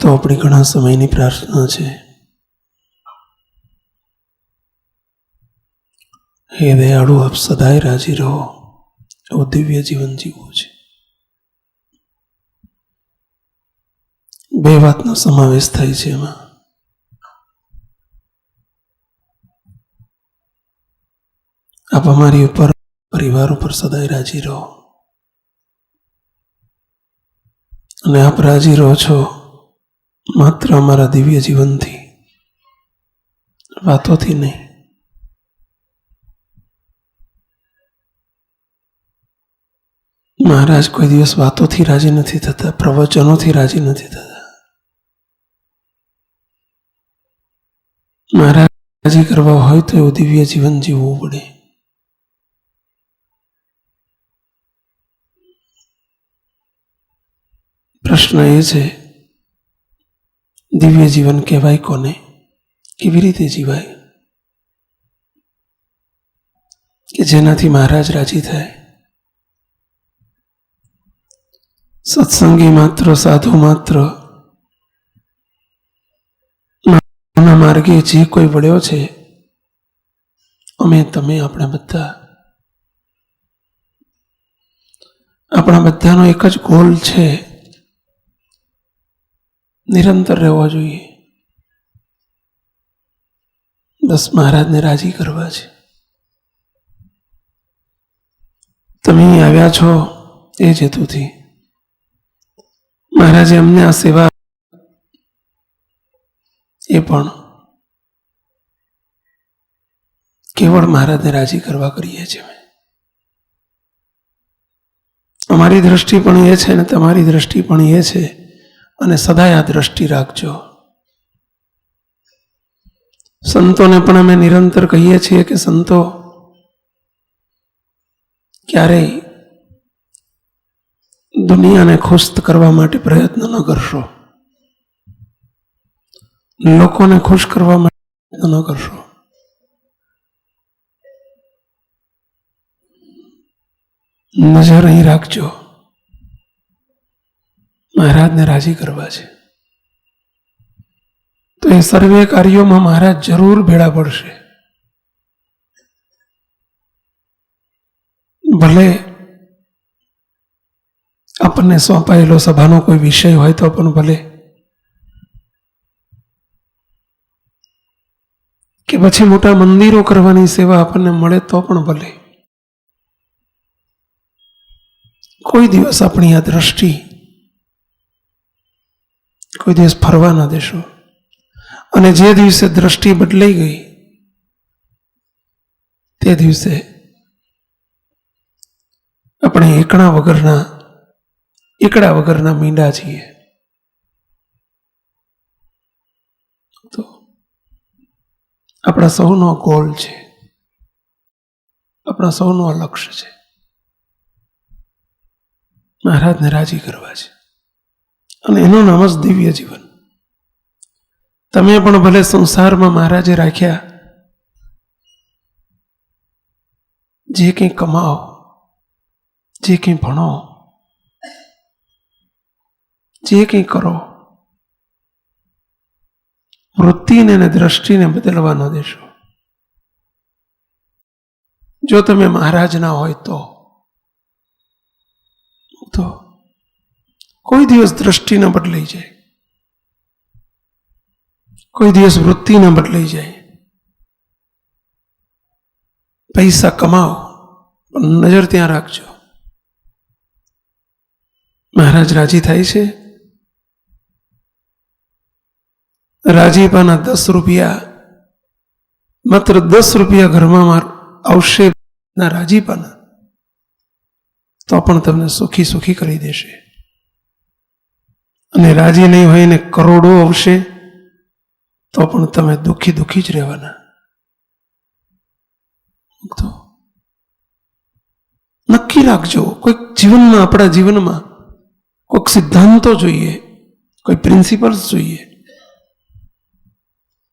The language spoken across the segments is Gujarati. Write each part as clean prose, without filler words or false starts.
ભક્તો આપણી ઘણા સમયની પ્રાર્થના છે, હે દયાળુ આપ સદાય રાજી રહો, એવું દિવ્ય જીવન જીવવું છે. બે વાતનો સમાવેશ થાય છે એમાં. આપ અમારી ઉપર, પરિવાર ઉપર સદાય રાજી રહો, અને આપ રાજી રહો છો માત્ર અમારા દિવ્ય જીવનથી, વાતોથી નહીં. મહારાજ કોઈ દિવસ વાતોથી રાજી નથી થતા, પ્રવચનોથી રાજી નથી થતા. મહારાજ રાજી કરવા હોય તો એવું દિવ્ય જીવન જીવવું પડે. પ્રશ્ન એ છે, દિવ્ય જીવન કહેવાય કોને? કેવી રીતે જીવાય કે જેનાથી મહારાજ રાજી થાય? સત્સંગી માત્ર, સાધુ માત્ર, માર્ગે જે કોઈ વળ્યો છે, અમે તમે આપણા બધાનો એક જ ગોલ છે, નિરંતર રહેવો જોઈએ. બસ મહારાજને રાજી કરવા છે. તમે અહીં આવ્યા છો એ જ હેતુથી. મહારાજે અમને આ સેવા એ પણ કેવળ મહારાજને રાજી કરવા કરીએ છીએ. અમારી દ્રષ્ટિ પણ એ છે ને તમારી દ્રષ્ટિ પણ એ છે, અને સદાય આ દ્રષ્ટિ રાખજો. સંતોને પણ અમે નિરંતર કહીએ છીએ કે સંતો ક્યારેય દુનિયાને ખુશ કરવા માટે પ્રયત્ન ન કરશો, લોકોને ખુશ કરવા માટે પ્રયત્ન ન કરશો. નજર અહીં રાખજો, મહારાજને રાજી કરવા છે. તો એ સર્વે કાર્યોમાં મહારાજ જરૂર ભેળા પડશે. ભલે આપણને સોંપાયેલો સભાનો કોઈ વિષય હોય તો પણ ભલે, કે પછી મોટા મંદિરો કરવાની સેવા આપણને મળે તો પણ ભલે, કોઈ દિવસ આપણી આ દ્રષ્ટિ કોઈ દિવસ ફરવા ના દેશો. અને જે દિવસે દ્રષ્ટિ બદલાઈ ગઈ તે દિવસે આપણે એકડા વગરના મીંડા છીએ. તો આપણા સૌનો ગોલ છે, આપણા સૌનો લક્ષ્ય છે, મહારાજને રાજી કરવા છે. અને એનું નામ જ દિવ્ય જીવન. તમે પણ ભલે સંસારમાં મહારાજે રાખ્યા જે કંઈ કમાઓ, જે કંઈ ભણો, જે કંઈ કરો, વૃત્તિને અને દ્રષ્ટિને બદલવા ન દેશો. જો તમે મહારાજ ના હોય તો કોઈ દિવસ દ્રષ્ટિ ન બદલાઈ જાય, કોઈ દિવસ વૃત્તિ ન બદલાઈ જાય. પૈસા કમાઓ પણ નજર ત્યાં રાખજો, મહારાજ રાજી થાય છે? રાજીપાના 10 રૂપિયા, માત્ર 10 રૂપિયા ઘરમાં આવશે ના રાજીપાના, તો પણ તમને સુખી સુખી કરી દેશે. અને રાજી નહીં હોય ને કરોડો આવશે તો પણ તમે દુઃખી દુઃખી જ રહેવાના. તો નક્કી રાખજો, કોઈક જીવનમાં, આપણા જીવનમાં કોઈક સિદ્ધાંતો જોઈએ, કોઈ પ્રિન્સિપલ્સ જોઈએ.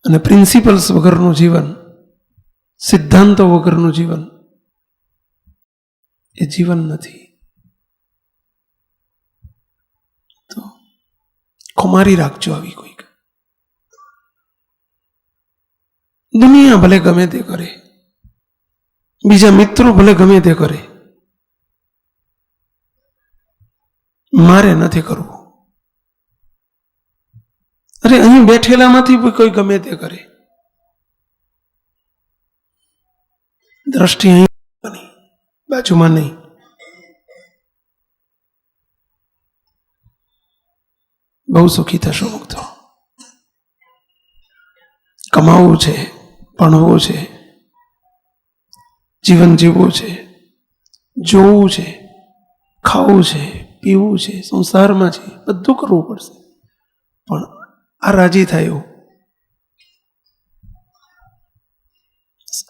અને પ્રિન્સિપલ્સ વગરનું જીવન, સિદ્ધાંતો વગરનું જીવન એ જીવન નથી. તો ખુમારી રાખજો આવી કોઈક. દુનિયા ભલે ગમે તે કરે, બીજા મિત્રો ભલે ગમે તે કરે, મારે નથી કરવું. અરે અહીં બેઠેલામાંથી કોઈ ગમે તે કરે, દ્રષ્ટિ અહીં બની, બાજુમાં નહીં. બહુ સુખી થશો મુક્તો. કમાવું છે, ભણવું છે, જીવન જીવવું છે, જોવું છે, ખાવું છે, પીવું છે, સંસારમાં છે, બધું કરવું પડશે. પણ આ રાજી થાય એવું.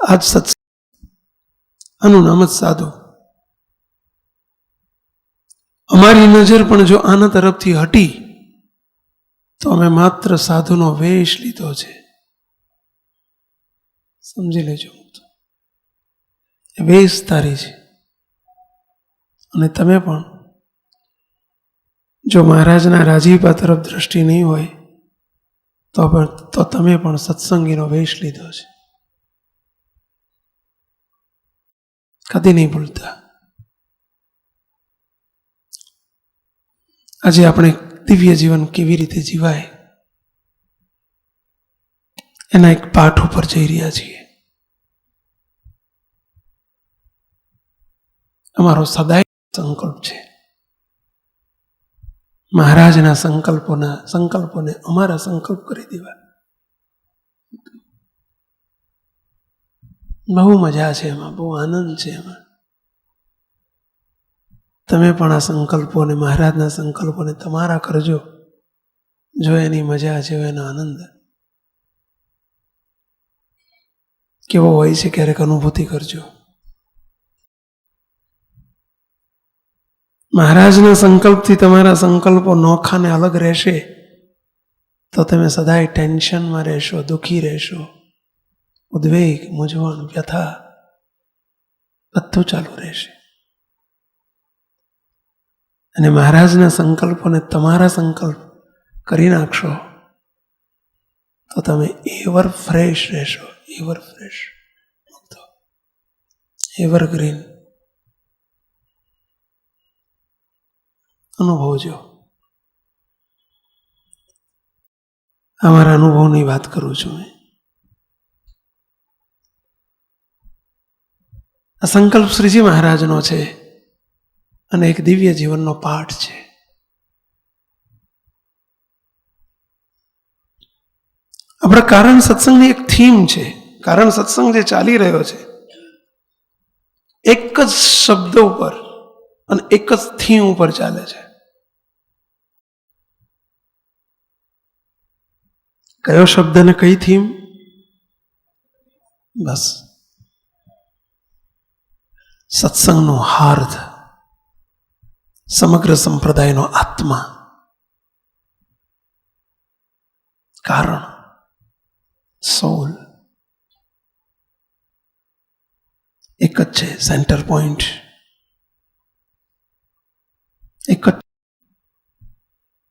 આજ સત્સંગ, આનું નામ જ સાધુ. અમારી નજર પણ જો આના તરફથી હટી તો અમે માત્ર સાધુનો વેશ લીધો છે. સમજી લેજો, વેશ તારી છે. અને તમે પણ જો મહારાજના રાજીપા તરફ દ્રષ્ટિ નહીં હોય તો તમે પણ સત્સંગીનો વેશ લીધો છે. કદી નહીં ભૂલતા. આજે આપણે દિવ્ય જીવન કેવી રીતે જીવાય એના એક પાઠ ઉપર જઈ રહ્યા છીએ. અમારો સદાય સંકલ્પ છે મહારાજના સંકલ્પોને અમારા સંકલ્પ કરી દેવા. બહુ મજા છે એમાં, બહુ આનંદ છે એમાં. તમે પણ આ સંકલ્પોને, મહારાજના સંકલ્પોને તમારા કરજો. જો એની મજા છે, એનો આનંદ કેવો હોય છે ક્યારેક અનુભૂતિ કરજો. મહારાજના સંકલ્પથી તમારા સંકલ્પો નોખા ને અલગ રહેશે તો તમે સદાય ટેન્શનમાં રહેશો, દુઃખી રહેશો, ઉદ્વેગ, મૂંઝવણ, વ્યથા બધું ચાલુ રહેશે. અને મહારાજના સંકલ્પોને તમારા સંકલ્પ કરી નાખશો તો તમે એવર ફ્રેશ રહેશો, એવર ફ્રેશ, એવરગ્રીન અનુભવજો. અમારા અનુભવની વાત કરું છું. આ સંકલ્પ શ્રીજી મહારાજનો છે અને એક દિવ્ય જીવનનો પાઠ છે. આપણા કારણ સત્સંગની એક થીમ છે. કારણ સત્સંગ જે ચાલી રહ્યો છે એક જ શબ્દ ઉપર અને એક જ થીમ ઉપર ચાલે છે. કયો શબ્દ ને કઈ થીમ? બસ સત્સંગનો હાર્દ, સમગ્ર સંપ્રદાયનો આત્મા, કારણ, સોલ એક જ છે. સેન્ટર પોઈન્ટ એક જ.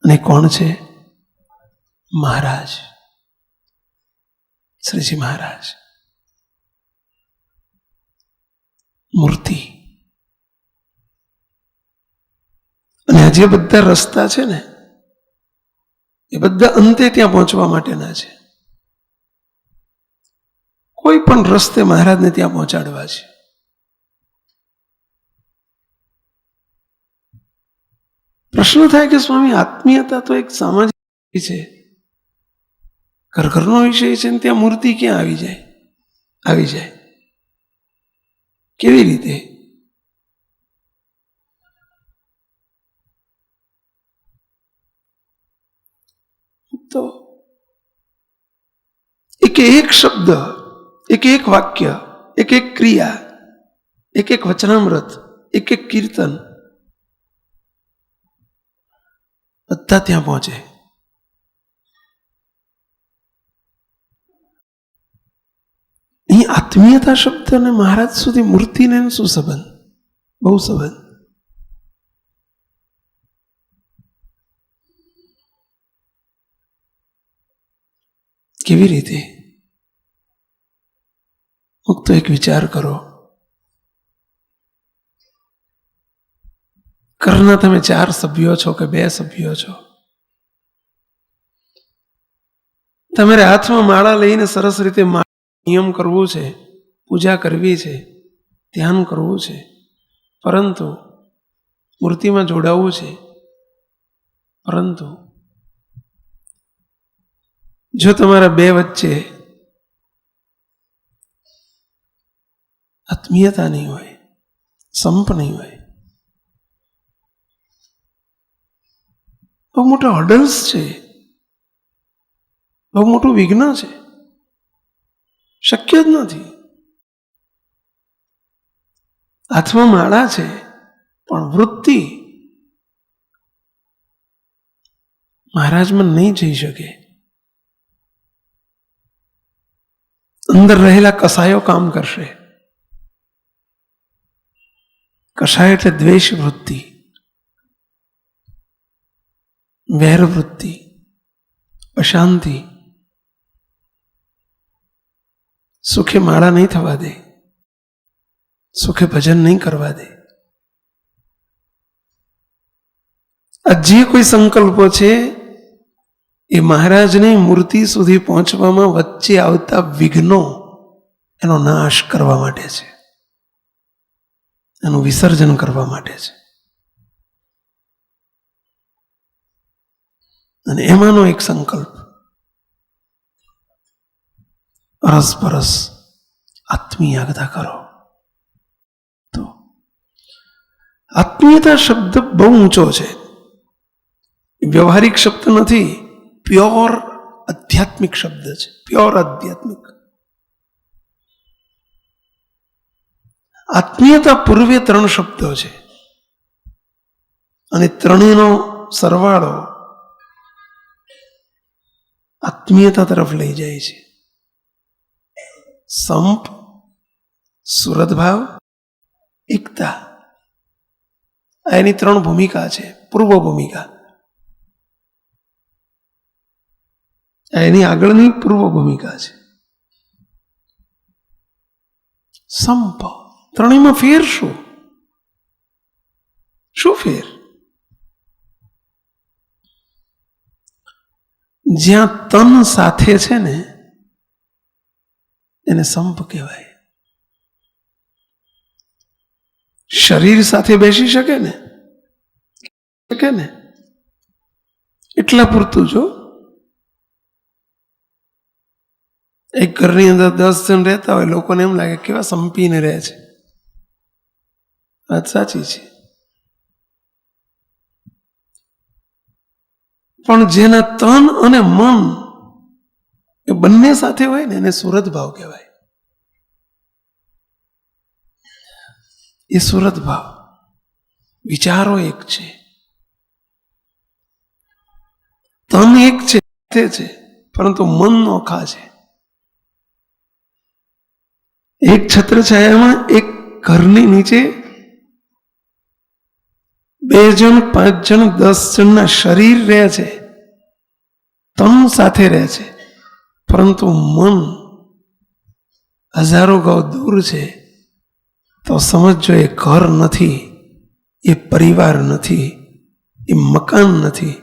અને કોણ છે? મહારાજ, શ્રીજી મહારાજ, મૂર્તિ. અને આ જે બધા રસ્તા છે ને એ બધા અંતે ત્યાં પહોંચવા માટેના છે. કોઈ પણ રસ્તે મહારાજને ત્યાં પહોંચાડવા છે. પ્રશ્ન થાય કે સ્વામી, આત્મીયતા તો એક સામાજિક છે, ઘરનો વિષય છે ને ત્યાં મૂર્તિ ક્યાં આવી જાય? કેવી રીતે? તો એક શબ્દ, એક વાક્ય, એક ક્રિયા, એક વચનામૃત, એક કીર્તન બધા ત્યાં પહોંચે. અહીં આત્મીયતા શબ્દ અને મહારાજ સુધી મૂર્તિને શું સંબંધ? બહુ સંબંધ. કેવી રીતે? મુક્તો એક વિચાર કરો. ઘરના તમે 4 સભ્યો છો કે 2 સભ્યો છો, તમારે હાથમાં માળા લઈને સરસ રીતે નિયમ કરવું છે, પૂજા કરવી છે, ધ્યાન કરવું છે, પરંતુ મૂર્તિમાં જોડાવવું છે. પરંતુ જો તમારા 2 વચ્ચે આત્મીયતા નહીં હોય, સંપ નહીં હોય, બહુ મોટા હર્ડલ્સ છે, બહુ મોટું વિઘ્ન છે, શક્ય જ નથી. હાથમાં માળા છે પણ વૃત્તિ મહારાજમાં નહીં જઈ શકે. અંદર રહેલા કસાયો કામ કરશે. કસાય એટલે દ્વેષ વૃત્તિ, વેર વૃત્તિ, અશાંતિ. સુખે માળા નહીં થવા દે, સુખે ભજન નહીં કરવા દે. આ જે કોઈ સંકલ્પો છે એ મહારાજની મૂર્તિ સુધી પહોંચવામાં વચ્ચે આવતા વિઘ્નો એનો નાશ કરવા માટે છે, એનું વિસર્જન કરવા માટે છે. અને એમાંનો એક સંકલ્પ અરસપરસ આત્મીયતા કરો. તો આત્મીયતા શબ્દ બહુ ઊંચો છે, વ્યવહારિક શબ્દ નથી, પ્યોર આધ્યાત્મિક શબ્દ છે, પ્યોર આધ્યાત્મિક. આત્મીયતા પૂર્વે 3 શબ્દો છે અને ત્રણેયનો સરવાળો આત્મીયતા તરફ લઈ જાય છે. સંપ, સુરતભાવ, એકતા. એની 3 ભૂમિકા છે. પૂર્વ ભૂમિકા, એની આગળની પૂર્વ ભૂમિકા છે. સંપ. ત્રણેયમાં ફેર શું? શું ફેર? જ્યાં તન સાથે છે ને એને સંપ કહેવાય. શરીર સાથે બેસી શકે ને એટલા પૂરતું. જો એક ઘરની અંદર 10 જણ રહેતા હોય, લોકોને એમ લાગે કેવા સંપીને રહે છે. વાત સાચી છે. પણ જેના તન અને મન એ બંને સાથે હોય ને એને સુરત ભાવ કહેવાય. એ સુરત ભાવ. વિચારો એક છે, તન એક છે, પરંતુ મન નોખા છે. એક છત્રછાયામાં એક ઘરની નીચે 2 જણ, 5 જણ, 10 જણના શરીર રહે છે, તન સાથે રહે છે, પરંતુ મન હજારો ગૌ દૂર છે. તો સમજો એ ઘર નથી, એ પરિવાર નથી, એ મકાન નથી,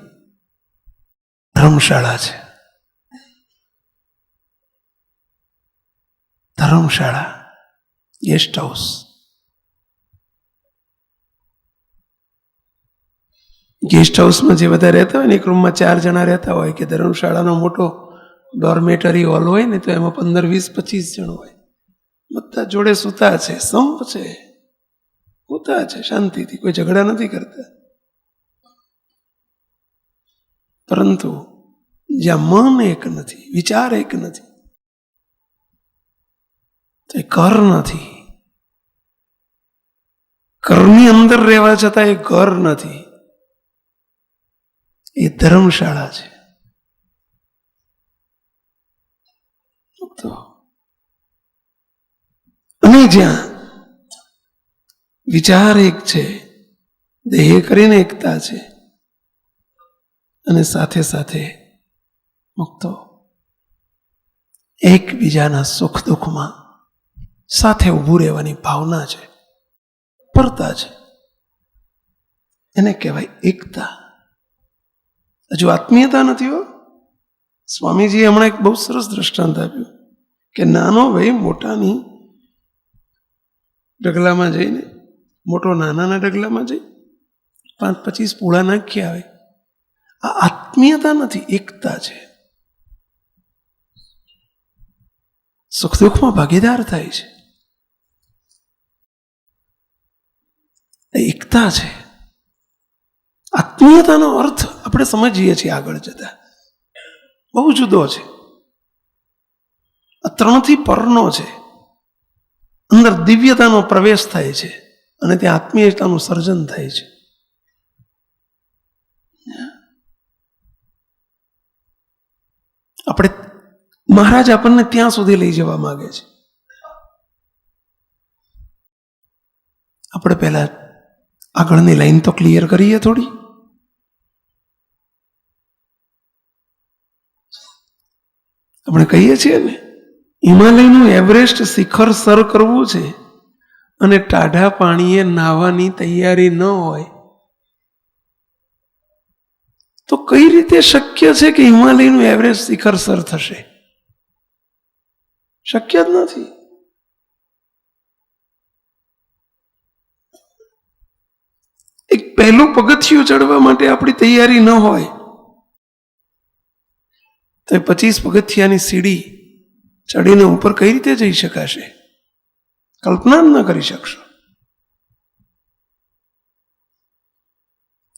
ધર્મશાળા છે. ધર્મશાળા, ગેસ્ટ હાઉસ. ગેસ્ટ હાઉસમાં જે બધા રહેતા હોય ને, એક રૂમમાં 4 જણા રહેતા હોય, કે ધર્મશાળાનો મોટો ડોર્મેટરી હોલ હોય ને, તો એમાં 15, 20, 25 જણ હોય. બધા જોડે સૂતા છે, સંપ છે, સૂતા છે શાંતિથી, કોઈ ઝઘડા નથી કરતા. પરંતુ જ્યાં મન એક નથી, વિચાર એક નથી, તો એ ઘર નથી. ઘરની અંદર રહેવા છતાં એ ઘર નથી, એ ધર્મશાળા છે. અને જ્યાં વિચાર એક છે, દેહ કરીને એકતા છે, અને સાથે સાથે મુક્તો એકબીજાના સુખ દુઃખમાં સાથે ઊભું રહેવાની ભાવના છે, પરતા છે, એને કહેવાય એકતા. હજુ આત્મીયતા નથી હો. સ્વામીજીએ હમણાં એક બહુ સરસ દ્રષ્ટાંત આપ્યું કે નાનો ભાઈ મોટાની ડગલામાં જઈને, મોટો નાનાના ડગલામાં જઈ 5-25 પૂળા નાખી આવે. આ આત્મીયતા નથી, એકતા છે. સુખ દુઃખમાં ભાગીદાર થાય છે, એકતા છે. આત્મીયતાનો અર્થ આપણે સમજીએ છીએ આગળ જતા, બહુ જુદો છે. આ 3થી પરનો છે. અંદર દિવ્યતાનો પ્રવેશ થાય છે અને ત્યાં આત્મીયતાનું સર્જન થાય છે. આપણે મહારાજ આપણને ત્યાં સુધી લઈ જવા માંગે છે. આપણે પહેલા આગળની લાઈન તો ક્લિયર કરીએ થોડી. આપણે કહીએ છીએ ને, હિમાલયનું એવરેસ્ટ શિખર સર કરવું છે અને ટાઢા પાણીએ નાહવાની તૈયારી ન હોય તો કઈ રીતે શક્ય છે કે હિમાલયનું એવરેસ્ટ શિખર સર થશે? શક્ય જ નથી. એક પહેલું પગથિયું ચડવા માટે આપણી તૈયારી ન હોય તો 25 પગથિયાની સીડી ચડીને ઉપર કઈ રીતે જઈ શકાશે? કલ્પના જ ન કરી શકશો.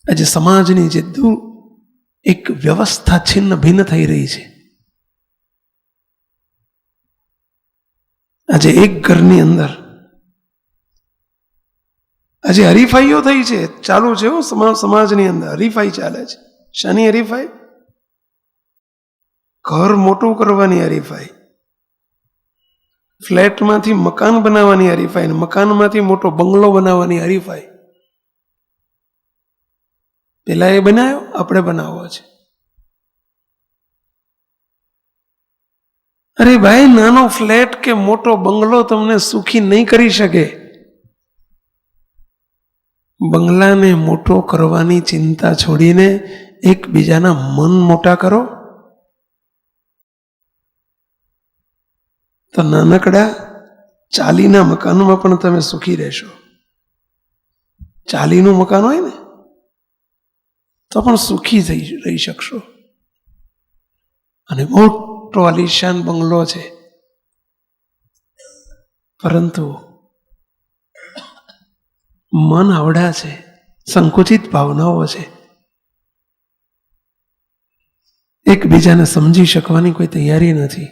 આજે સમાજની જે એક વ્યવસ્થા છિન્ન ભિન્ન થઈ રહી છે. આજે એક ઘરની અંદર આજે હરીફાઈઓ થઈ છે, ચાલુ છે. સમાજની અંદર હરીફાઈ ચાલે છે. શાની હરીફાઈ? ઘર મોટું કરવાની હરીફાઈ, ફ્લેટમાંથી મકાન બનાવવાની હરીફાઈ, મકાનમાંથી મોટો બંગલો બનાવવાની હરીફાઈ. પેલા એ બનાવ્યો, આપણે બનાવવો છે. અરે ભાઈ, નાનો ફ્લેટ કે મોટો બંગલો તમને સુખી નહીં કરી શકે. બંગલાને મોટો કરવાની ચિંતા છોડીને એકબીજાના મન મોટા કરો તો નાનકડા ચાલીના મકાનમાં પણ તમે સુખી રહેશો. ચાલીનું મકાન હોય ને તો પણ સુખી રહી શકશો. અને મોટો આલિશાન બંગલો છે, પરંતુ મન આવડા છે, સંકુચિત ભાવનાઓ છે, એકબીજાને સમજી શકવાની કોઈ તૈયારી નથી.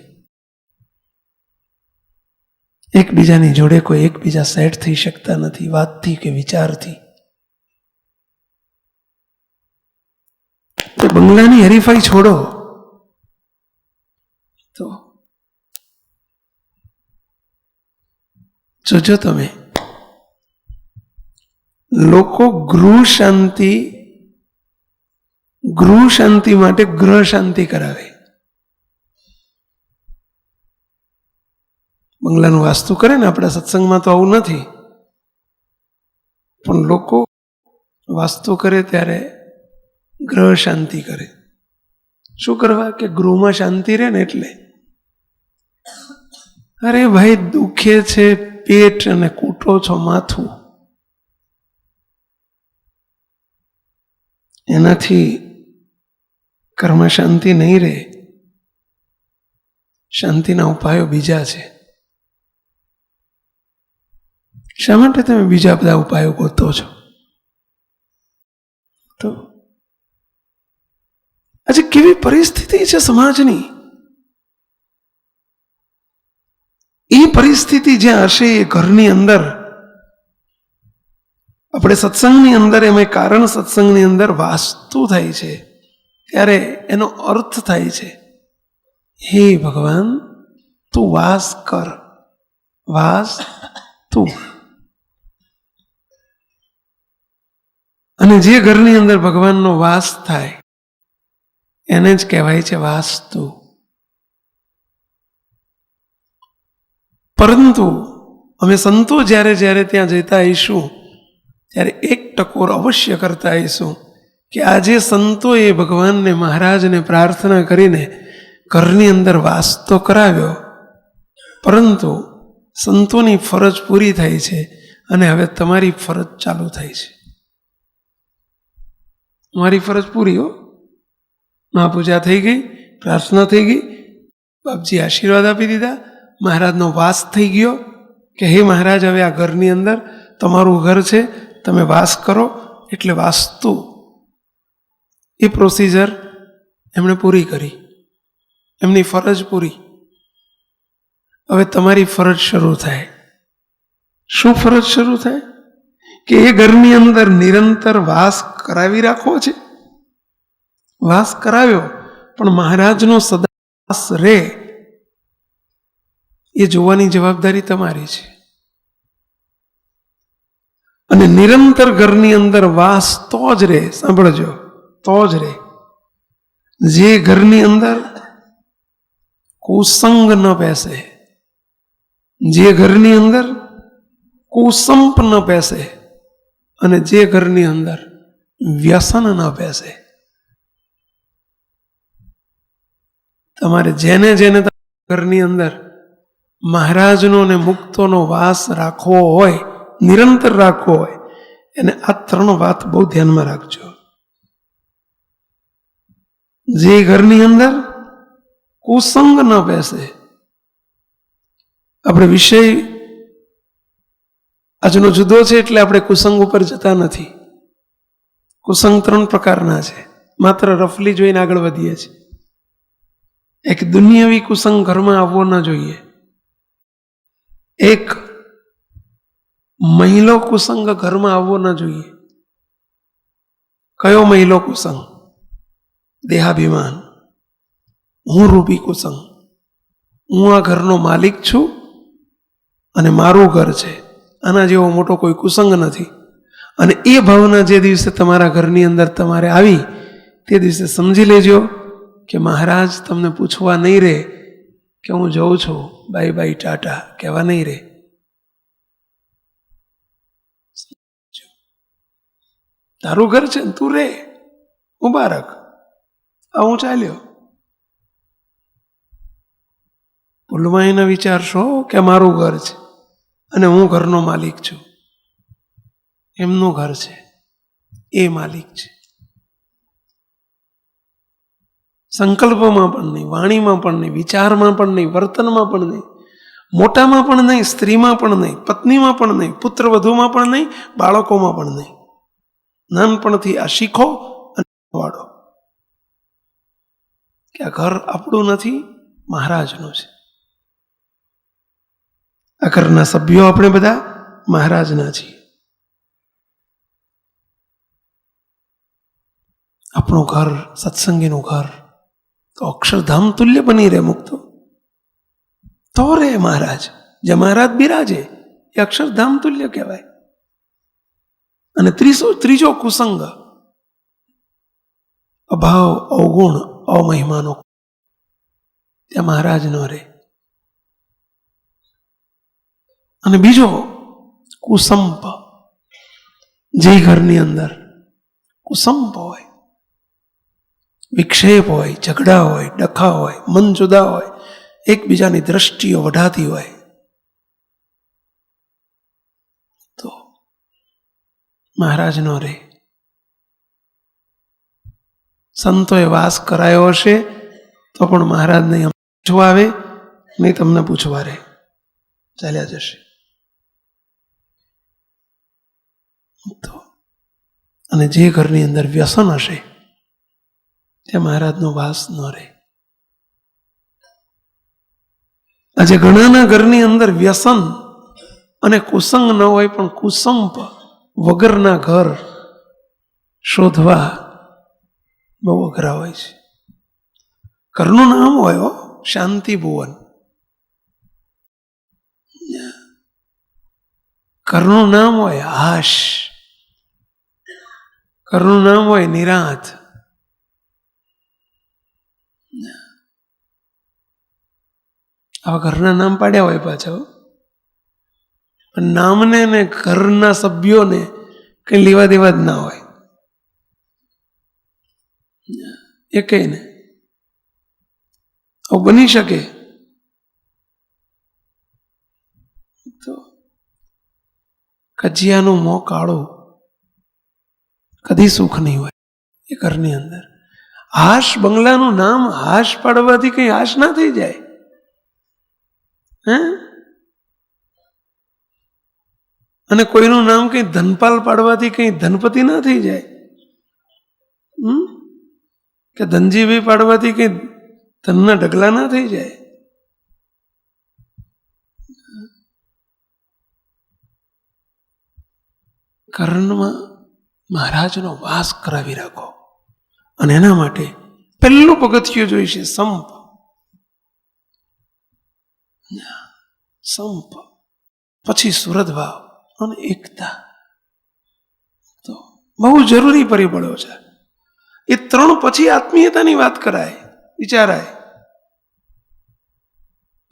એકબીજાની જોડે કોઈ એકબીજા સેટ થઈ શકતા નથી, વાતથી કે વિચારથી. તો બંગલાની હરીફાઈ છોડો તો જોજો તમે, લોકો ગૃહ શાંતિ માટે ગ્રહ શાંતિ કરાવે. બંગલાનું વાસ્તુ કરે ને, આપણા સત્સંગમાં તો આવું નથી, પણ લોકો વાસ્તુ કરે ત્યારે ગ્રહ શાંતિ કરે. શું કરવા? કે ગૃહમાં શાંતિ રહે ને એટલે. અરે ભાઈ, દુખે છે પેટ અને કૂટો છો માથું, એનાથી કર્મ શાંતિ નહીં રહે. શાંતિના ઉપાયો બીજા છે. શા માટે તમે બીજા બધા ઉપાયો ગોતો છો? તો આજે કેવી પરિસ્થિતિ છે સમાજની? એ પરિસ્થિતિ જ્યાં હશે એ ઘરની અંદર, આપણે સત્સંગની અંદર, એમાં કારણ સત્સંગની અંદર વાસ્તુ થાય છે ત્યારે એનો અર્થ થાય છે, હે ભગવાન તું વાસ કર, વાસ તું. અને જે ઘરની અંદર ભગવાનનો વાસ થાય એને જ કહેવાય છે વાસ્તુ. પરંતુ અમે સંતો જ્યારે જ્યારે ત્યાં જતા આવીશું ત્યારે એક ટકોર અવશ્ય કરતા આવીશું કે આજે સંતોએ ભગવાનને મહારાજને પ્રાર્થના કરીને ઘરની અંદર વાસ તો કરાવ્યો, પરંતુ સંતોની ફરજ પૂરી થાય છે અને હવે તમારી ફરજ ચાલુ થાય છે. મારી ફરજ પૂરી હો, મહાપૂજા થઈ ગઈ, પ્રાર્થના થઈ ગઈ, બાપજી આશીર્વાદ આપી દીધા, મહારાજનો વાસ થઈ ગયો કે હે મહારાજ હવે આ ઘરની અંદર તમારું ઘર છે, તમે વાસ કરો. એટલે વાસ્તુ એ પ્રોસિજર એમણે પૂરી કરી, એમની ફરજ પૂરી. હવે તમારી ફરજ શરૂ થાય. શું ફરજ શરૂ થાય? કે એ ઘરની અંદર નિરંતર વાસ કરાવી રાખવો છે. વાસ કરાવ્યો પણ મહારાજનો સદા વાસ રહે એ જોવાની જવાબદારી તમારી છે. અને નિરંતર ઘરની અંદર વાસ તો જ રહે, સાંભળજો, તો જ રહે જે ઘરની અંદર કુસંગ ન બેસે, જે ઘરની અંદર કુસંપ ન બેસે અને જે ઘરની અંદર વ્યસન ન બેસે. તમારે જેને જેને ઘરની અંદર મહારાજનો અને મુક્તોનો વાસ રાખવો હોય, નિરંતર રાખવો હોય, એને આ 3 વાત બહુ ધ્યાનમાં રાખજો. જે ઘરની અંદર કુસંગ ન બેસે. આપણે વિષય આજનો જુદો છે એટલે આપણે કુસંગ ઉપર જતા નથી. કુસંગ 3 પ્રકારના છે, માત્ર રફલી જોઈને આગળ વધીએ છીએ. એક દુનિયાવી કુસંગ ઘરમાં આવવો ન જોઈએ. એક મહિલો કુસંગ ઘરમાં આવવો ન જોઈએ. કયો મહિલો કુસંગ? દેહાભિમાન, હું રૂપી કુસંગ. હું આ ઘરનો માલિક છું અને મારું ઘર છે, આના જેવો મોટો કોઈ કુસંગ નથી. અને એ ભાવના જે દિવસે તમારા ઘરની અંદર તમારે આવી તે દિવસે સમજી લેજો કે મહારાજ તમને પૂછવા નહીં રહે કે હું જઉં છું, બાય બાય ટાટા કહેવા નહીં રહે. તારું ઘર છે, તું રે, મુબારક, આ હું ચાલ્યો. ભૂલમાં એને વિચારશો કે મારું ઘર છે અને હું ઘરનો માલિક છું. એમનું ઘર છે, એ માલિક છે. સંકલ્પમાં પણ નહીં, વાણીમાં પણ નહીં, વિચારમાં પણ નહીં, વર્તનમાં પણ નહીં, મોટામાં પણ નહીં, સ્ત્રીમાં પણ નહીં, પત્નીમાં પણ નહીં, પુત્ર વધુમાં પણ નહીં, બાળકોમાં પણ નહીં. નાનપણથી આ શીખો અને વાળો કે આ ઘર આપણું નથી, મહારાજનું છે. આ ઘરના સભ્યો આપણે બધા મહારાજના છીએ. આપણું ઘર સત્સંગીનું ઘર તો અક્ષરધામ તુલ્ય બની રહે. મુક્તો તો રે મહારાજ, જે મહારાજ બિરાજે એ અક્ષરધામ તુલ્ય કહેવાય. અને ત્રીજો કુસંગ, અભાવ, અવગુણ, અમહિમાનો, ત્યાં મહારાજ ન રહે. અને બીજો કુસંપ, જે ઘરની અંદર કુસંપ હોય, વિક્ષેપ હોય, ઝઘડા હોય, ડખા હોય, મન જુદા હોય, એકબીજાની દ્રષ્ટિઓ વઢાતી હોય, તો મહારાજ નો રહે. સંતોએ વાસ કરાયો હશે તો પણ મહારાજ નહીં પૂછવા આવે, નહીં તમને પૂછવા રહે, ચાલ્યા જશે. અને જે ઘરની અંદર વ્યસન હશે ત્યાં મહારાજનો વાસ ન રહે. આજે ઘણાના ઘરની અંદર વ્યસન અને કુસંગ ન હોય પણ કુસંપ વગરના ઘર શોધવા બહુ અઘરા હોય છે. ઘરનું નામ હોય શાંતિ ભુવન, ઘરનું નામ હોય હાશ, ઘરનું નામ હોય નિરાંત. આવા ઘરના નામ પાડ્યા હોય પાછા. નામને ને ઘરના સભ્યોને કઈ લેવા દેવા જ ના હોય, એ કઈ ને બની શકે તો કજિયાનું મોં કાળું, કદી સુખ નહીં હોય એ ઘરની અંદર. હાશ બંગલાનું નામ હાશ પાડવાથી કઈ હાશ ના થઈ જાય હે? અને કોઈનું નામ કઈ ધનપાલ પાડવાથી કઈ ધનપતિ ના થઈ જાય, કે ધનજીભાઈ પાડવાથી કઈ ધનના ઢગલા ના થઈ જાય. કર્ણમાં મહારાજનો વાસ કરાવી રાખો. અને એના માટે પહેલું પગથિયું જોઈશે સંપ. સંપ પછી સુરત ભાવ અને એકતા. તો બહુ જરૂરી પરિબળો છે. એ ત્રણ પછી આત્મીયતાની વાત કરાય, વિચારાય,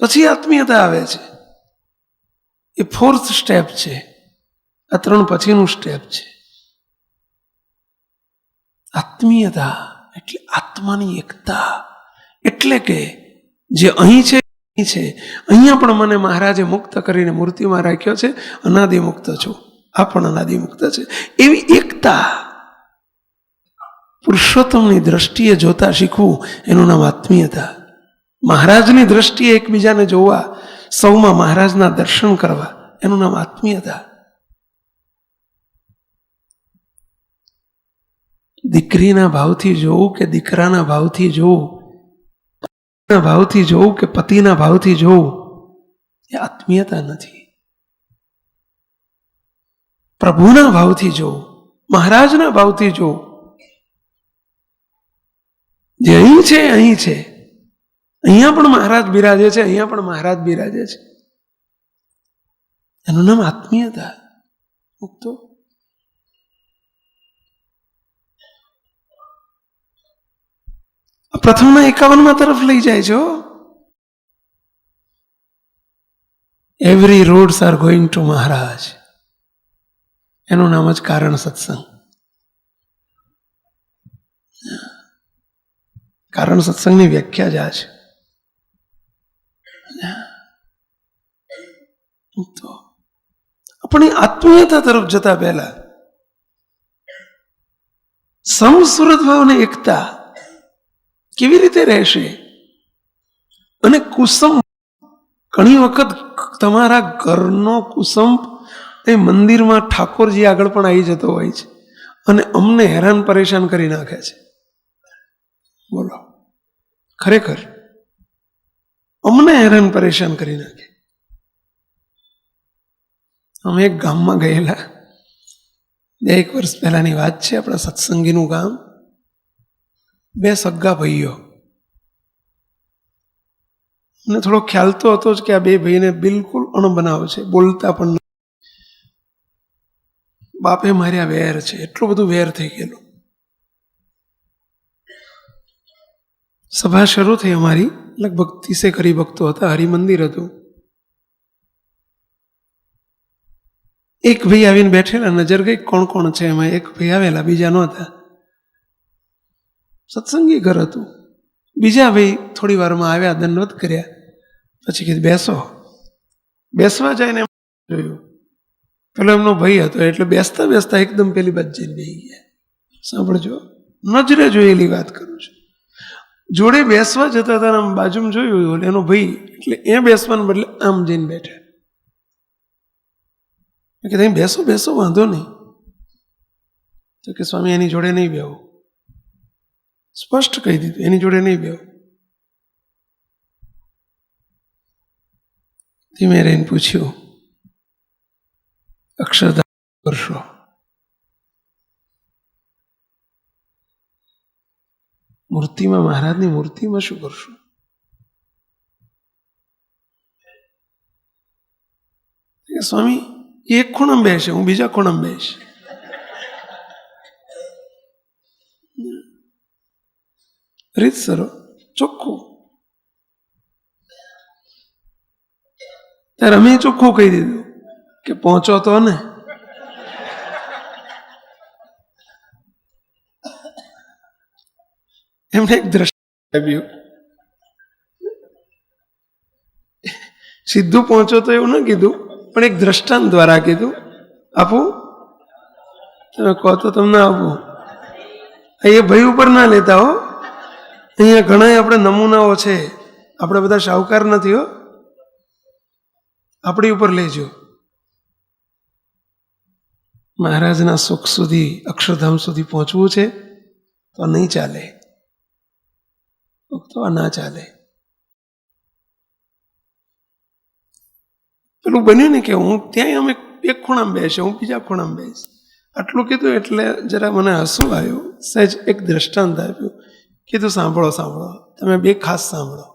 પછી આત્મીયતા આવે છે. એ ફોર્થ સ્ટેપ છે. આ ત્રણ પછીનું સ્ટેપ છે. આત્મીયતા એટલે આત્માની એકતા. એટલે કે જે અહીં છે અહીંયા પણ મને મહારાજે મુક્ત કરીને મૂર્તિમાં રાખ્યો છે, અનાદિ મુક્ત છું, આ પણ અનાદિ મુક્ત છે, એવી એકતા પુરુષોત્તમની દ્રષ્ટિએ જોતા શીખવું, એનું નામ આત્મીયતા. મહારાજની દ્રષ્ટિએ એકબીજાને જોવા, સૌમાં મહારાજના દર્શન કરવા, એનું નામ આત્મીયતા. દીકરીના ભાવથી જોવું કે દીકરાના ભાવથી જોવું, ભાવથી જોવું કે પતિના ભાવથી જોવું, એ આત્મીયતા નથી. પ્રભુના ભાવથી જોવું, મહારાજના ભાવથી જોવું. જે અહીં છે અહીં છે, અહીંયા પણ મહારાજ બિરાજે છે, અહીંયા પણ મહારાજ બિરાજે છે, એનું નામ આત્મીયતા. મુક્તો પ્રથમના 51 તરફ લઈ જાય છે. Every roads are going to Maharaj. એનું નામ જ કારણ સત્સંગ. કારણ સત્સંગની વ્યાખ્યા જ આ છે. તો આપણી આત્મીયતા તરફ જતા પહેલા સમસુરત ભાવને એકતા કેવી રીતે રહેશે? અને કુસંપ, ઘણી વખત તમારા ઘરનો કુસંપ એ મંદિરમાં ઠાકોરજી આગળ પણ આવી જતો હોય છે અને અમને હેરાન પરેશાન કરી નાખે છે. બોલો, ખરેખર અમને હેરાન પરેશાન કરી નાખે. અમે એક ગામમાં ગયેલા, 1 વર્ષ પહેલાની વાત છે. આપણા સત્સંગીનું ગામ. 2 સગ્ગા ભાઈઓ. મને થોડો ખ્યાલ તો હતો જ કે આ 2 ભાઈને બિલકુલ અણબનાવ છે, બોલતા પણ નથી. બાપે માર્યા વેર છે, એટલું બધું વેર થઈ ગયેલું. સભા શરૂ થઈ અમારી, લગભગ 30 હરિભક્તો હતા, હરિમંદિર હતું. એક ભાઈ આવીને બેઠેલા, નજર ગઈ કોણ કોણ છે એમાં. એક ભાઈ આવેલા, બીજા નહોતા. સત્સંગી ઘર હતું. બીજા ભાઈ થોડી વારમાં આવ્યા, દંડવત કર્યા, પછી કીધું બેસો. બેસવા જાય ને જોયું પેલો એમનો ભાઈ હતો, એટલે બેસતા બેસતા એકદમ પેલી બાજુ જઈને બેસી ગયા. સાંભળજો, નજરે જોયેલી વાત કરું છું. જોડે બેસવા જતા હતા, આમ બાજુમાં જોયું એનો ભાઈ, એટલે એ બેસવાને બદલે આમ જઈને બેઠા. કે તમે બેસો બેસો, વાંધો નહીં. તો કે સ્વામી એની જોડે નહીં બેહો. સ્પષ્ટ કહી દીધું, એની જોડે નહીં બેહો. ધીમે રહીને પૂછ્યું, અક્ષરધામ કરશો? મૂર્તિમાં, મહારાજની મૂર્તિમાં શું કરશો? સ્વામી એક ખૂણામાં બેસે, હું બીજા ખૂણામાં બેસ. રીતસરો, ચોખ્ખું. ત્યારે અમે ચોખ્ખું કહી દીધું, કે પહોંચો તો ને. એમને એક દ્રષ્ટાંત આપ્યું. સીધું પહોંચો તો એવું ન કીધું, પણ એક દ્રષ્ટાંત દ્વારા કીધું. આપું? તમે કહો તો તમને આપું. એ ભાઈ ઉપર ના લેતા હો. અહીંયા ઘણા આપણે નમૂનાઓ છે. આપણે બધા શાહુકાર નથી હો. આપણી ઉપર લેજો. મહારાજના સુખ સુધી, અક્ષરધામ સુધી પહોંચવું છે તો નહીં ચાલે, તો ના ચાલે. પેલું બન્યું ને કે હું ત્યાં અમે એક ખૂણામાં બેસે, હું બીજા ખૂણામાં બેસ. આટલું કીધું એટલે જરા મને હસવું આવ્યું. સહેજ એક દ્રષ્ટાંત આપ્યું. કીધું સાંભળો સાંભળો, તમે બે ખાસ સાંભળો.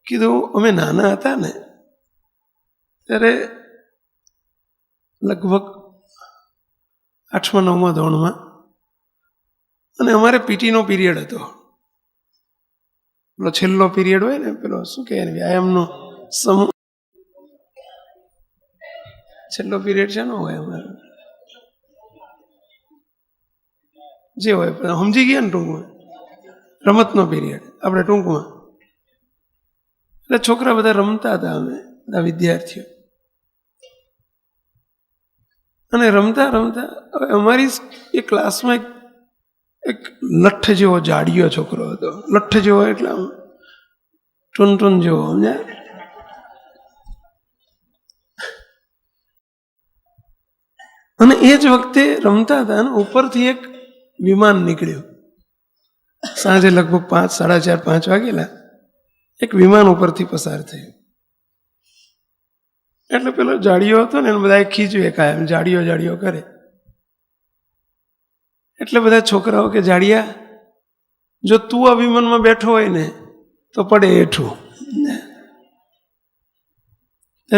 કીધું અમે નાના હતા ને ત્યારે લગભગ 8મા 9મા ધોરણમાં, અને અમારે પીટીનો પીરિયડ હતો. પેલો છેલ્લો પીરિયડ હોય ને, પેલો શું કહે વ્યાયામનો સમૂહ, છેલ્લો પીરિયડ છે ને હોય અમારે, જે હોય સમજી ગયા ને ટૂંકમાં, રમતનો પીરિયડ આપણે ટૂંકમાં. એટલે છોકરા બધા રમતા હતા, અમે બધા વિદ્યાર્થીઓ. અને રમતા રમતા હવે અમારી એ ક્લાસમાં એક લઠ્ઠ જેવો જાડિયો છોકરો હતો. લઠ્ઠ જેવો એટલે આમ ટૂન જેવો, સમજ્યા? અને એ જ વખતે રમતા હતા અને ઉપરથી એક વિમાન નીકળ્યું. સાંજે લગભગ 5, 4:30, 5 વાગેલા એક વિમાન ઉપરથી પસાર થયું. એટલે પેલો જાડિયો હતો ને એને બધા ખીજવે કાયમ, જાડિયો કરે. એટલે બધા છોકરાઓ કે જાડિયા, જો તું આ વિમાનમાં બેઠો હોય ને તો પડે હેઠું.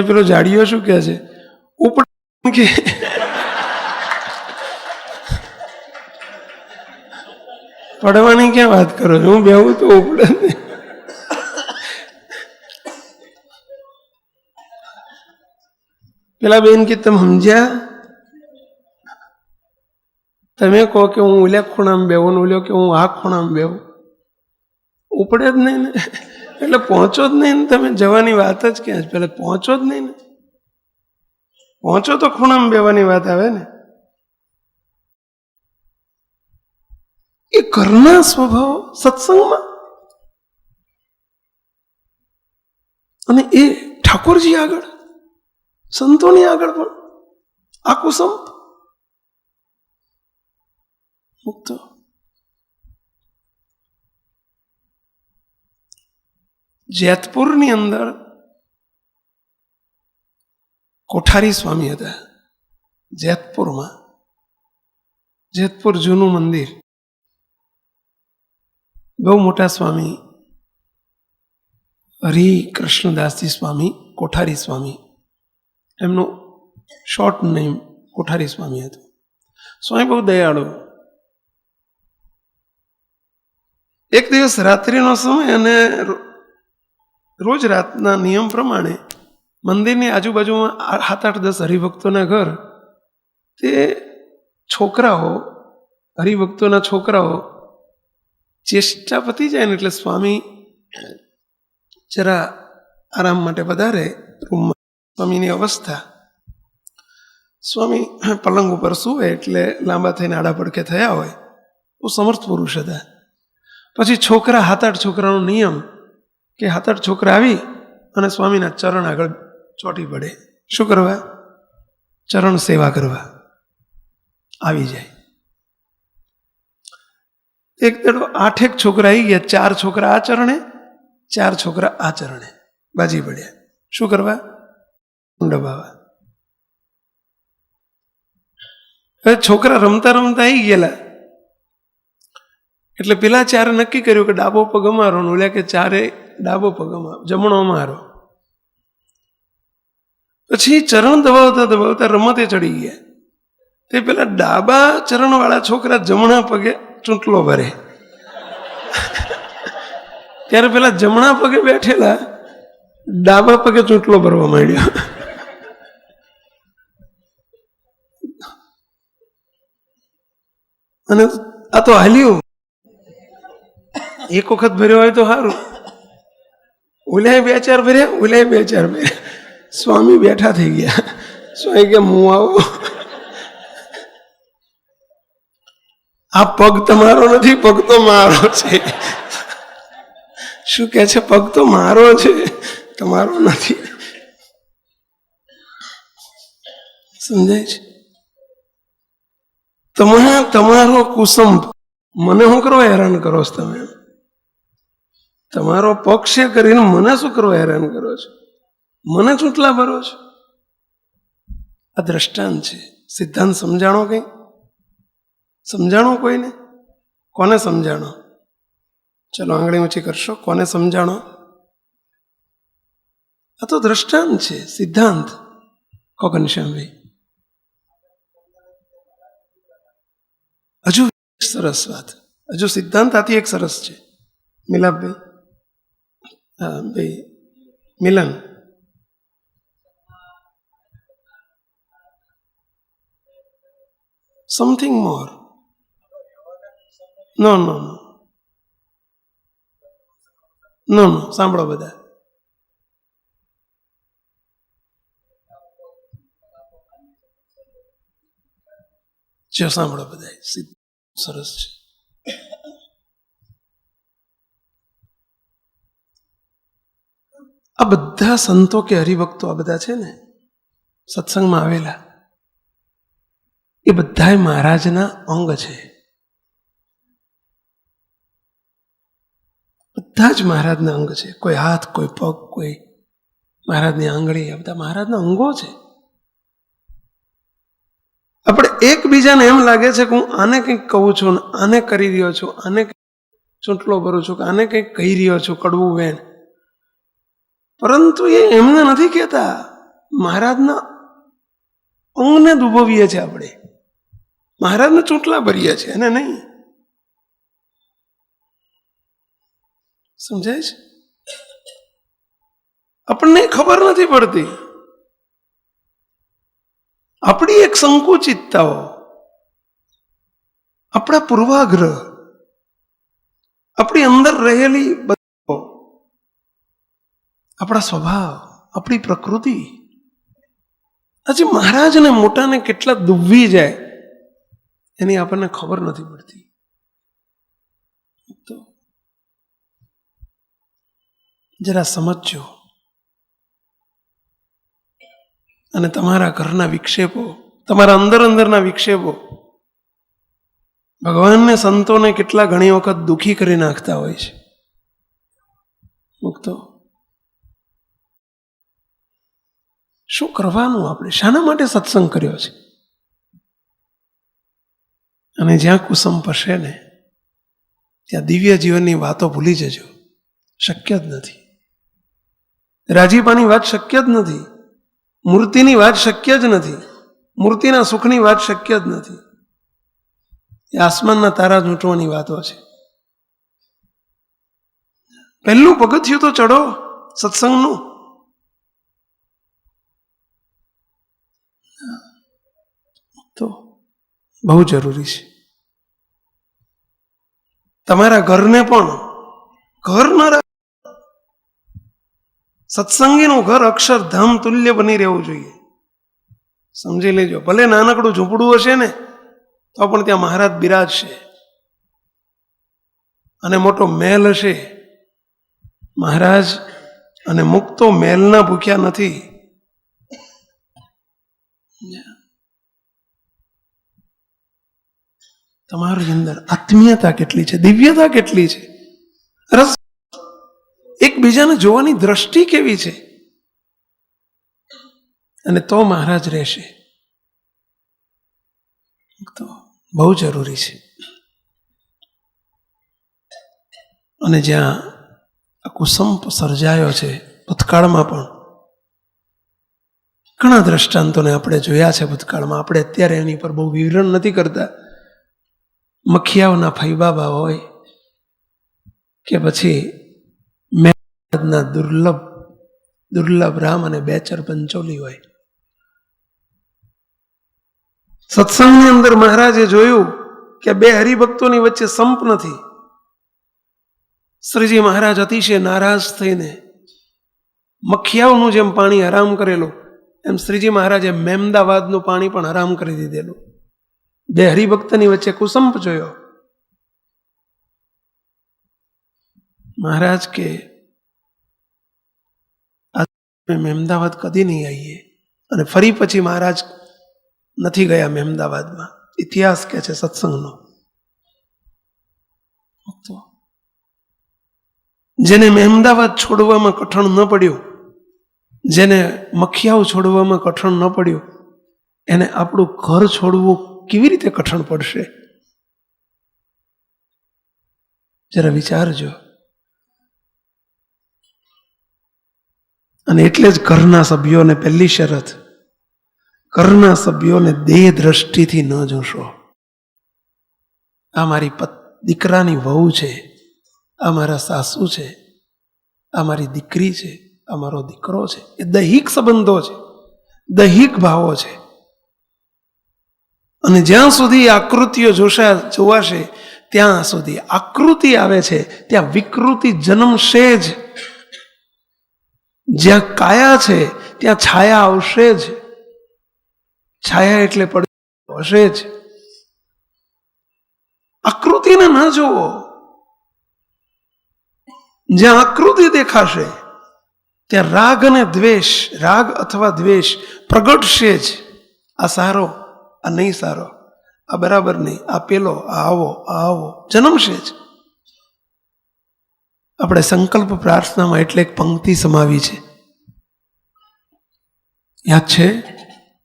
પેલો જાડિયો શું કહે છે, ઉપર કે પડવાની ક્યાં વાત કરો છો, હું બેહું તો ઉપડે ને. પેલા બેન કે તમે સમજ્યા, તમે કહો કે હું ઓલ્યા ખૂણામાં બેવું ને ઓલ્યો કે હું આ ખૂણામાં બેવું, ઉપડે જ નહીં ને. એટલે પહોંચો જ નહીં ને, તમે જવાની વાત જ ક્યાં છે, પેલા પહોંચો જ નહીં ને. પહોંચો તો ખૂણામાં બેવાની વાત આવે ને. એ ઘરના સ્વભાવ સત્સંગમાં, અને એ ઠાકોરજી આગળ, સંતોની આગળ પણ આખું સંત મુક્ત. જેતપુરની અંદર કોઠારી સ્વામી હતા. જેતપુરમાં, જેતપુર જૂનું મંદિર, બહુ મોટા સ્વામી હરિકૃષ્ણદાસજી સ્વામી કોઠારી સ્વામી, એમનું શોર્ટ નેમ કોઠારી સ્વામી હતું. સ્વામી બહુ દયાળુ. એક દિવસ રાત્રિનો સમય, અને રોજ રાતના નિયમ પ્રમાણે મંદિરની આજુબાજુમાં 7, 8, 10 હરિભક્તોના ઘર, તે છોકરાઓ, હરિભક્તોના છોકરાઓ ચેષ્ટા પતી જાય ને એટલે સ્વામી જરા આરામ માટે પધારે રૂમમાં. સ્વામીની અવસ્થા, સ્વામી પલંગ ઉપર સૂવે એટલે લાંબા થઈને આડા પડખે થયા હોય, બહુ સમર્થ પુરુષ હતા. પછી છોકરા 7, 8 છોકરાનો નિયમ કે 7, 8 છોકરા આવી અને સ્વામીના ચરણ આગળ ચોંટી પડે. શું કરવા? ચરણ સેવા કરવા આવી જાય. એક દાડો 8 છોકરા આવી ગયા. 4 છોકરા આ ચરણે, 4 છોકરા આ ચરણે બાજી પડ્યા. શું કરવા? દબાવા. હવે છોકરા રમતા રમતા આવી ગયેલા એટલે પેલા 4 નક્કી કર્યું કે ડાબો પગ અમારો, ઓલ્યા કે 4 ડાબો પગ અમારો, જમણો અમારો. પછી ચરણ દબાવતા દબાવતા રમતે ચડી ગયા. તે પેલા ડાબા ચરણ વાળા છોકરા જમણા પગે ચૂંટલો ભરે. ત્યારે પેલા જમણા પગે બેઠેલા ડાબા પગે ચૂંટલો ભરવા માંડ્યો. અને આ તો હાલ્યું, એક વખત ભર્યો હોય તો સારું. ઓલાય 2-4 ભર્યા, ઓલાય 2-4 ભર્યા. સ્વામી બેઠા થઈ ગયા. સ્વામી કે હું આવું? આ પગ તમારો નથી, પગ તો મારો છે. શું કે છે? પગ તો મારો છે, તમારો નથી. સમજાય છે? તમે તમારો કુસંપ મને શું કરો હેરાન કરો છો? તમે તમારો પક્ષે કરીને મને શું કરો હેરાન કરો છો? મને ચૂંટલા ભરો છો? આ દ્રષ્ટાંત છે. સિદ્ધાંત સમજાણો? કઈ સમજાણો? કોઈને? કોને સમજાણો? ચલો આંગળી ઊંચી કરશો. કોને સમજાણો? આ તો દ્રષ્ટાંત છે, સિદ્ધાંત. ઘનશ્યામભાઈ હજુ સરસ વાત, હજુ સિદ્ધાંત આથી એક સરસ છે. મિલાપભાઈ, હા ભાઈ મિલન, સમથિંગ મોર. નો નો નો નો નો સાંભળો બધા. જો સાંભળો બધા, સરસ છે. આ બધા સંતો કે હરિભક્તો આ બધા છે ને સત્સંગમાં આવેલા, એ બધા મહારાજના અંગ છે. બધા જ મહારાજના અંગ છે. કોઈ હાથ, કોઈ પગ, કોઈ મહારાજની આંગળી, આ બધા મહારાજના અંગો છે. આપણે એકબીજાને એમ લાગે છે કે હું આને કંઈક કહું છું, આને કરી રહ્યો છું, આને ચૂંટલો ભરું છું, કે આને કંઈક કહી રહ્યો છું, કડવું વેણ. પરંતુ એ એમને નથી કહેતા, મહારાજના અંગને દુભવીએ છીએ આપણે, મહારાજને ચૂંટલા ભરીએ છીએ, એને નહીં. સમજાય છે? આપણને ખબર નથી પડતી. આપણી એક સંકુચિતતાઓ, આપણા પૂર્વાગ્રહ, આપણી અંદર રહેલી બધો, આપણા સ્વભાવ, આપણી પ્રકૃતિ, આજે મહારાજને મોટાને કેટલા દુભવી જાય એની આપણને ખબર નથી પડતી. તો જરા સમજજો. અને તમારા ઘરના વિક્ષેપો, તમારા અંદરના વિક્ષેપો ભગવાનને, સંતોને કેટલા ઘણી વખત દુઃખી કરી નાખતા હોય છે. મુક્તો શું કરવાનું? આપણે શાના માટે સત્સંગ કર્યો છે? અને જ્યાં કુસુમ હશે ને ત્યાં દિવ્ય જીવનની વાતો ભૂલી જજો. શક્ય જ નથી. રાજીપાની વાત શક્ય જ નથી. મૂર્તિની વાત શક્ય જ નથી. મૂર્તિના સુખની વાત શક્ય જ નથી. એ આસમાનના તારા ઝૂંટવાની વાતો છે. પહેલું પગથિયું તો ચડો સત્સંગનું. તો બહુ જરૂરી છે. તમારા ઘરને પણ ઘર ન રાખ. સત્સંગીનું ઘર અક્ષરધામ તુલ્ય બની રહેવું જોઈએ. સમજી લેજો. ભલે નાનકડું ઝૂંપડું હશે ને તો પણ ત્યાં મહારાજ બિરાજશે. અને મોટો મહેલ હશે, મહારાજ અને મુક્તો મહેલના ભૂખ્યા નથી. તમારી અંદર આત્મીયતા કેટલી છે, દિવ્યતા કેટલી છે, રસ, એકબીજાને જોવાની દ્રષ્ટિ કેવી છે, અને તો મહારાજ રહેશે. તો બહુ જરૂરી છે. અને જ્યાં આ કુસંપ સર્જાયો છે ભૂતકાળમાં પણ ઘણા દ્રષ્ટાંતોને આપણે જોયા છે ભૂતકાળમાં. આપણે અત્યારે એની પર બહુ વિવરણ નથી કરતા. મખિયાઓના ફૈબાબા હોય કે પછી મેઘના દુર્લભ રામ અને બેચર પંચોલી હોય. સત્સંગની અંદર મહારાજે જોયું કે બે હરિભક્તોની વચ્ચે સંપ નથી. શ્રીજી મહારાજ અતિશય નારાજ થઈને મખિયાઓનું જેમ પાણી હરામ કરેલું એમ શ્રીજી મહારાજે મહેમદાવાદનું પાણી પણ હરામ કરી દીધેલું. બે હરિભક્તની વચ્ચે કુસંપ જોયો. મહારાજ કે મહેમદાવાદ કદી નહીં આવીએ. અને ફરી પછી મહારાજ નથી ગયા મહેમદાવાદમાં. ઇતિહાસ કે છે સત્સંગનો. જેને મહેમદાવાદ છોડવામાં કઠણ ન પડ્યું, જેને મખિયાઓ છોડવામાં કઠણ ન પડ્યું, એને આપણું ઘર છોડવું કેવી રીતે કઠણ પડશે? જરા વિચારજો. અને એટલે જ ઘરના સભ્યોને પહેલી શરત, ઘરના સભ્યોને દેહ દ્રષ્ટિથી ન જોશો. આ મારી દીકરાની વહુ છે, આ મારા સાસુ છે, આ મારી દીકરી છે, આ મારો દીકરો છે. એ દૈહિક સંબંધો છે, દૈહિક ભાવો છે. અને જ્યાં સુધી આકૃતિઓ જોવાશે ત્યાં સુધી આકૃતિ આવે છે ત્યાં વિકૃતિ જન્મશે જ. જ્યાં કાયા છે ત્યાં છાયા આવશે જ. છાયા એટલે પડે હશે જ. આકૃતિને ન જોવો. જ્યાં આકૃતિ દેખાશે ત્યાં રાગ અને દ્વેષ, રાગ અથવા દ્વેષ પ્રગટશે જ. આ સારો, આ નહીં સારો, આ બરાબર નહીં, આ પેલો, આ આવો, આ આવો, જન્મશે જ. આપણે સંકલ્પ પ્રાર્થનામાં એટલે એક પંક્તિ સમાવી છે, યાદ છે?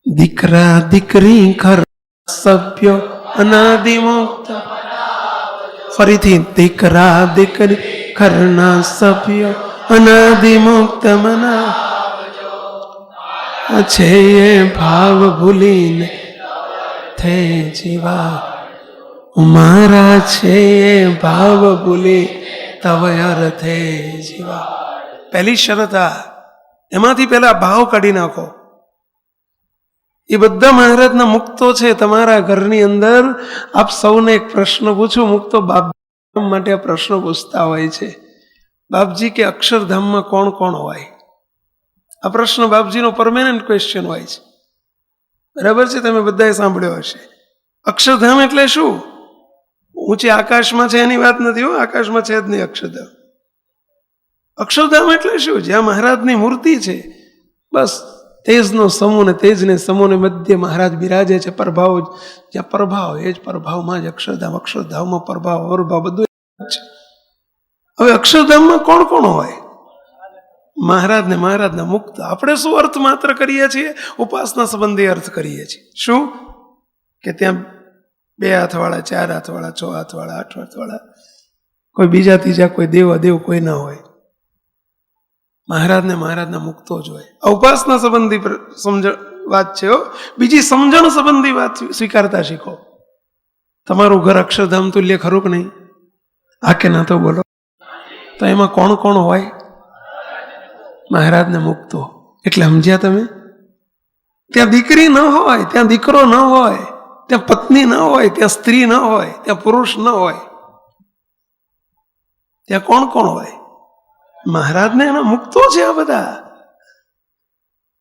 દીકરા દીકરી ઘર સભ્યો અનાદિમુક્ત. ફરીથી, દીકરા દીકરી ઘરના સભ્યો અનાદિમુક્ત મના છે એ ભાવ ભૂલીને થે જીવા. મારા છે એ ભાવ ભૂલી તવ અર્થે જીવા. પહેલી શરત આ. એમાંથી પહેલા ભાવ કાઢી નાખો. એ બધા મહારાજના મુક્તો છે. તમારા ઘરની અંદર આપ સૌને એક પ્રશ્ન પૂછું. મુક્તો બાપ માટે આ પ્રશ્ન પૂછતા હોય છે, બાપજી કે અક્ષરધામમાં કોણ કોણ હોય? આ પ્રશ્ન બાપજીનો પરમેનન્ટ ક્વેશ્ચન હોય છે. બરાબર છે? તમે બધાએ સાંભળ્યો હશે. અક્ષરધામ એટલે શું? ઊંચે આકાશમાં છે એની વાત નથી હો. આકાશમાં છે જ નહીં અક્ષરધામ. અક્ષરધામ એટલે શું? જ્યાં મહારાજની મૂર્તિ છે, બસ તેજનો સમૂહ ને તેજને સમૂહને મધ્ય મહારાજ બિરાજે છે. પ્રભાવ, જ્યાં પ્રભાવ એ જ પ્રભાવમાં જ અક્ષરધામ. અક્ષરધામમાં પ્રભાવ અવરભાવ બધું છે. હવે અક્ષરધામમાં કોણ કોણ હોય? મહારાજ ને મહારાજના મુક્ત. આપણે શું અર્થ માત્ર કરીએ છીએ? ઉપાસના સંબંધી અર્થ કરીએ છીએ. શું? કે ત્યાં 2 હાથવાળા, 4 હાથવાળા, 6 હાથવાળા, 8 હાથવાળા, કોઈ બીજા ત્રીજા, કોઈ દેવ અદેવ કોઈ ના હોય. મહારાજને મહારાજના મુક્તો જ હોય. ઉપાસના સંબંધી વાત છે. બીજી સમજણ સંબંધી વાત સ્વીકારતા શીખો. તમારું ઘર અક્ષરધામ તુલ્ય ખરું કે નહીં? આ કે ના તો બોલો. તો એમાં કોણ કોણ હોય? મહારાજને મુક્તો. એટલે સમજ્યા તમે? ત્યાં દીકરી ન હોય, ત્યાં દીકરો ન હોય, ત્યાં પત્ની ન હોય, ત્યાં સ્ત્રી ન હોય, ત્યાં પુરુષ ન હોય. ત્યાં કોણ કોણ હોય? મહારાજને એના મુક્તો છે આ બધા.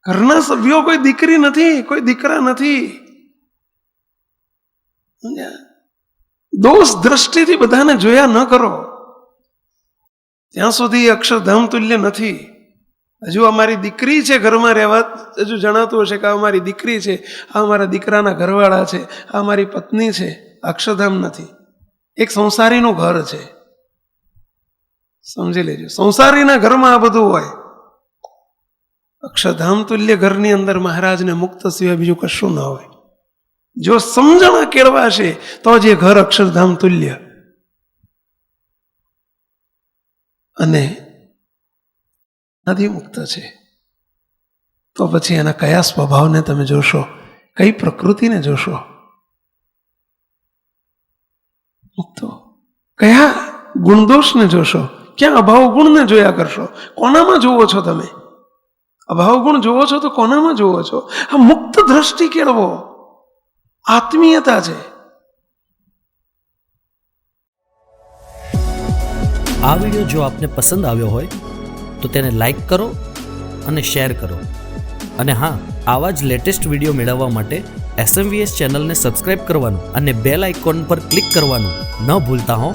ઘરના સભ્યો કોઈ દીકરી નથી, કોઈ દીકરા નથી. દોષ દ્રષ્ટિથી બધાને જોયા ન કરો. ત્યાં સુધી અક્ષરધામ તુલ્ય નથી. હજુ અમારી દીકરી છે ઘરમાં રહેવા, હજુ જણાતું હશે કે આ અમારી દીકરી છે, આ અમારા દીકરાના ઘરવાળા છે, આ અમારી પત્ની છે. અક્ષરધામ નથી. એક સંસારીનું ઘર છે. સમજી લેજો. સંસારીના ઘરમાં આ બધું હોય. અક્ષરધામ તુલ્ય ઘરની અંદર મહારાજને મુક્ત સિવાય બીજું કશું ના હોય. જો સમજણ કેળવાશે તો જ એ ઘર અક્ષરધામ તુલ્ય. અને મુક્ત છે તો પછી એના કયા સ્વભાવને તમે જોશો? કઈ પ્રકૃતિને જોશો? મુક્તો કયા ગુણદોષને જોશો? ક્યાં અભાવ ગુણને જોયા કરશો? કોનામાં જોવો છો તમે? અભાવ ગુણ જોવો છો તો કોનામાં જોવો છો? આ મુક્ત દ્રષ્ટિ કેળવો. આત્મીયતા છે. આ વિડીયો જો આપને પસંદ આવ્યો હોય તો તેને લાઈક કરો અને શેર કરો. અને હા, આવા જ લેટેસ્ટ વિડીયો મેળવવા માટે SMVS ચેનલને સબસ્ક્રાઇબ કરવાનું અને બેલ આઇકોન પર ક્લિક કરવાનું ન ભૂલતા હો.